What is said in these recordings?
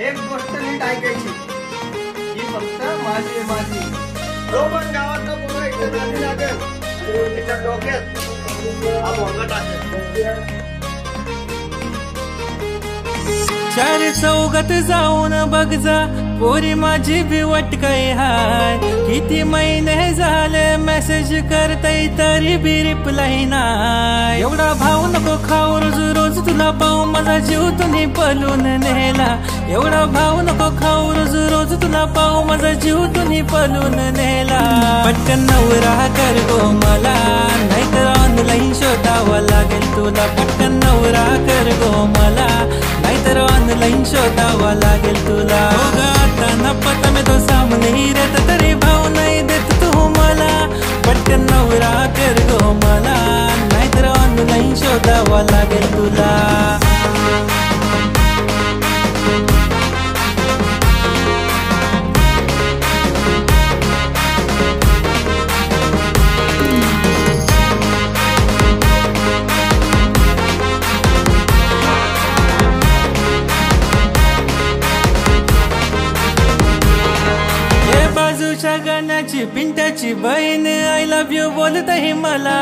एक गोष्ट नीट ऐकायची, ही फक्त माझी आहे, माझी. जो पण गावातला पोरं इथे नादी लागेल त्याच्या डोक्यात हा भोंगा टाकेल. चार चौघात जाऊन बघ जा, पोरी माझी बी वटकाई हाय. किती महिने झाले मेसेज करताय तरी बी रिप्लाय नाय. एवढा भाव नको खाऊ, रोज रोज तुला पाहू माझा जीव तुम्ही पलून नेला. एवढा भाव नको खाऊ, रोज रोज तुला पाहू माझा जीव तुम्ही पलून नेला. पटकन नवरा कर गो मला, नाहीतर ऑनलाईन शोधावा लागेल तुला. पटकन नवरा कर गो मला, नाहीतर ऑनलाईन शोधावा लागेल तुला. आता न पता मैं तो सामने ही रहता, तरी भाव नहीं देत तू मला. पटकन नवरा कर गो मला, नाहीतर ऑनलाईन शोधावा लागेल तुला. बाजूच्या गाण्याची पिंट्याची बहीण आय लव्ह यू बोलत आहे मला.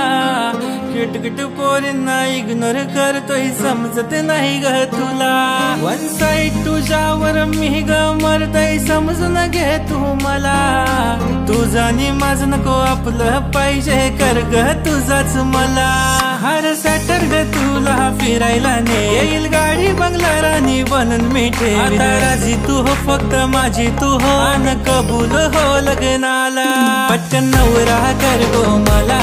किटकिट पोरींना इग्नोर करतोय, समजत नाही ग तुला. वन साइड तुझ्यावर मी ग मरतय, समजून घे तू मला. तुझा आणि माझं नको, आपलं पाहिजे कर ग तुझाच मला. हर सॅटर ग तुला फिरायला ने येईल, गाडी बंगला राणी बनून मिठे. आता राजी तू हो, फक्त माझी तू हो, अन कबूल हो लग्नाला. पटकन नवरा कर गो मला,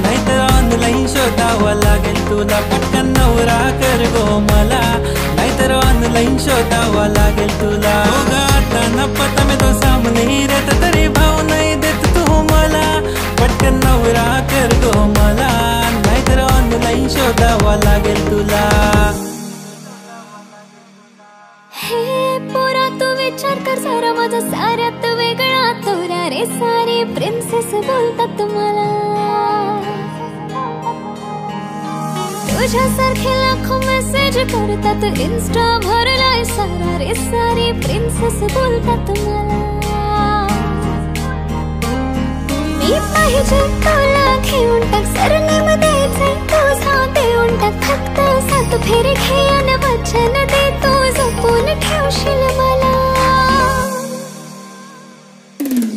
नाहीतर ऑनलाईन शोधावा लागेल तुला. पटकन नवरा कर गो मला, नाहीतर ऑनलाईन शोधावा लागेल तुला. आता न पता मैं तो सामने ही रहता, तरी भाव नहीं देत तू मला. पटकन नवरा कर गो मला, नाहीतर ऑनलाईन शोधावा लागेल तुला. हे पोरा तू विचार कर जरा, माझा साऱ्यात वेगळा तोरा रे. सारी प्रिन्सेस बोलतात मला, तुझ्यासारखे लाखो मेसेज करतात. इन्स्टा भरलाय सारा रे, सारी प्रिन्सेस बोलतात मला. मी पाहिजे तुला घेऊन टाक, सरनेम द्यायचंय तुझा देऊन टाक. फक्त 7 फेरे घे अन वचन दे, तू जपून ठेवशील मला.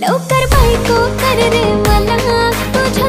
लवकर बायको कर रे मला, तुझ्या